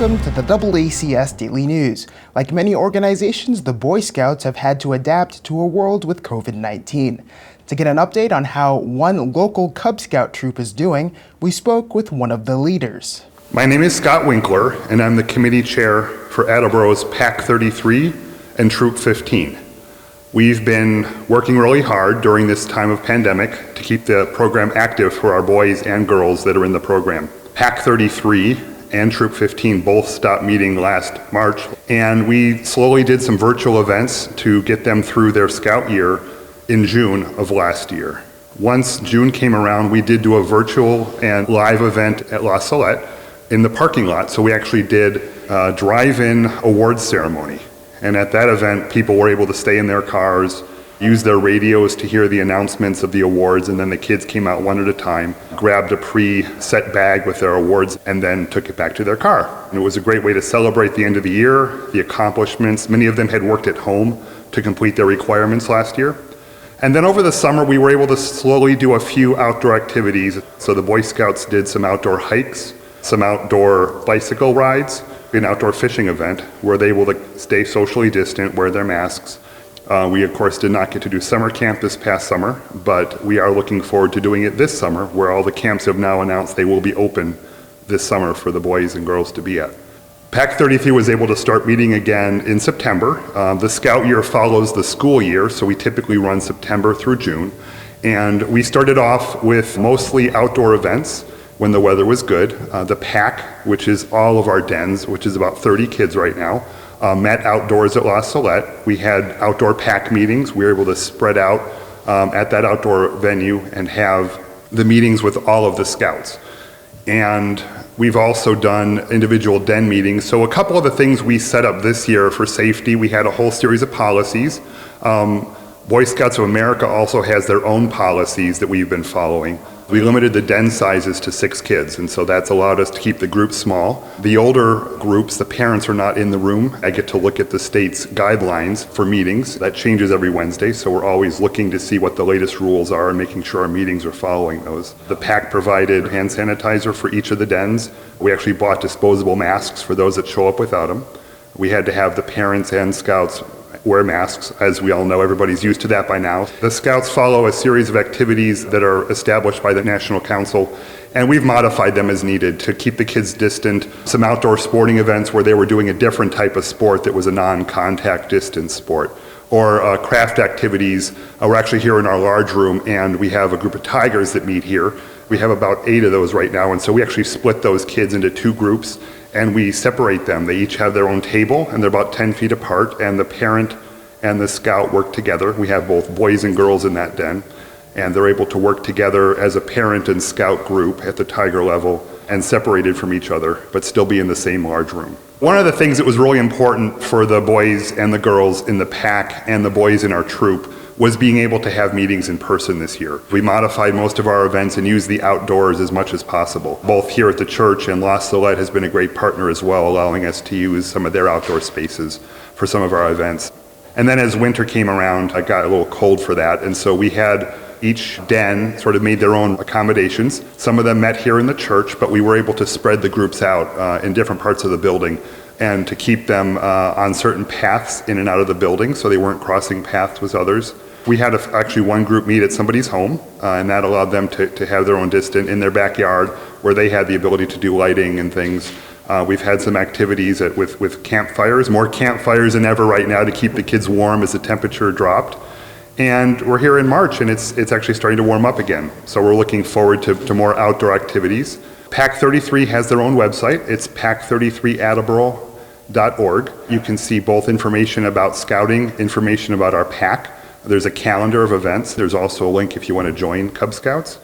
Welcome to the DoubleACS Daily News. Like many organizations, the Boy Scouts have had to adapt to a world with COVID-19. To get an update on how one local Cub Scout troop is doing, we spoke with one of the leaders. My name is Scott Winkler, and I'm the committee chair for Attleboro's Pack 33 and Troop 15. We've been working really hard during this time of pandemic to keep the program active for our boys and girls that are in the program. Pack 33 and Troop 15 both stopped meeting last March, and we slowly did some virtual events to get them through their scout year in June of last year. Once June came around, we did do a virtual and live event at La Salette in the parking lot. So we actually did a drive-in awards ceremony. And at that event, people were able to stay in their cars, use their radios to hear the announcements of the awards, and then the kids came out one at a time, grabbed a pre-set bag with their awards, and then took it back to their car. And it was a great way to celebrate the end of the year, the accomplishments. Many of them had worked at home to complete their requirements last year. And then over the summer, we were able to slowly do a few outdoor activities. So the Boy Scouts did some outdoor hikes, some outdoor bicycle rides, an outdoor fishing event where they were able to stay socially distant, wear their masks. We, of course, did not get to do summer camp this past summer, but we are looking forward to doing it this summer, where all the camps have now announced they will be open this summer for the boys and girls to be at. Pack 33 was able to start meeting again in September. The scout year follows the school year, so we typically run September through June. And we started off with mostly outdoor events when the weather was good. The Pack, which is all of our dens, which is about 30 kids right now, met outdoors at La Salette. We had outdoor pack meetings. We were able to spread out at that outdoor venue and have the meetings with all of the scouts. And we've also done individual den meetings. So a couple of the things we set up this year for safety, we had a whole series of policies. Boy Scouts of America also has their own policies that we've been following. We limited the den sizes to 6 kids, and so that's allowed us to keep the group small. The older groups, the parents are not in the room. I get to look at the state's guidelines for meetings. That changes every Wednesday, so we're always looking to see what the latest rules are and making sure our meetings are following those. The Pack provided hand sanitizer for each of the dens. We actually bought disposable masks for those that show up without them. We had to have the parents and scouts wear masks. As we all know, everybody's used to that by now. The Scouts follow a series of activities that are established by the National Council, and we've modified them as needed to keep the kids distant. Some outdoor sporting events where they were doing a different type of sport that was a non-contact distance sport. Or craft activities. We're actually here in our large room, and we have a group of tigers that meet here. We have about 8 of those right now, and so we actually split those kids into 2 groups, and we separate them. They each have their own table, and they're about 10 feet apart, and the parent and the scout work together. We have both boys and girls in that den, and they're able to work together as a parent and scout group at the tiger level and separated from each other, but still be in the same large room. One of the things that was really important for the boys and the girls in the Pack and the boys in our troop was being able to have meetings in person this year. We modified most of our events and used the outdoors as much as possible. Both here at the church and La Salette has been a great partner as well, allowing us to use some of their outdoor spaces for some of our events. And then as winter came around, I got a little cold for that, and so we had each den sort of made their own accommodations. Some of them met here in the church, but we were able to spread the groups out in different parts of the building and to keep them on certain paths in and out of the building so they weren't crossing paths with others. We had actually one group meet at somebody's home, and that allowed them to have their own distance in their backyard where they had the ability to do lighting and things. We've had some activities with campfires, more campfires than ever right now to keep the kids warm as the temperature dropped. And we're here in March, and it's actually starting to warm up again. So we're looking forward to more outdoor activities. Pack 33 has their own website. It's pack33attleboro.org. You can see both information about scouting, information about our pack. There's a calendar of events. There's also a link if you want to join Cub Scouts.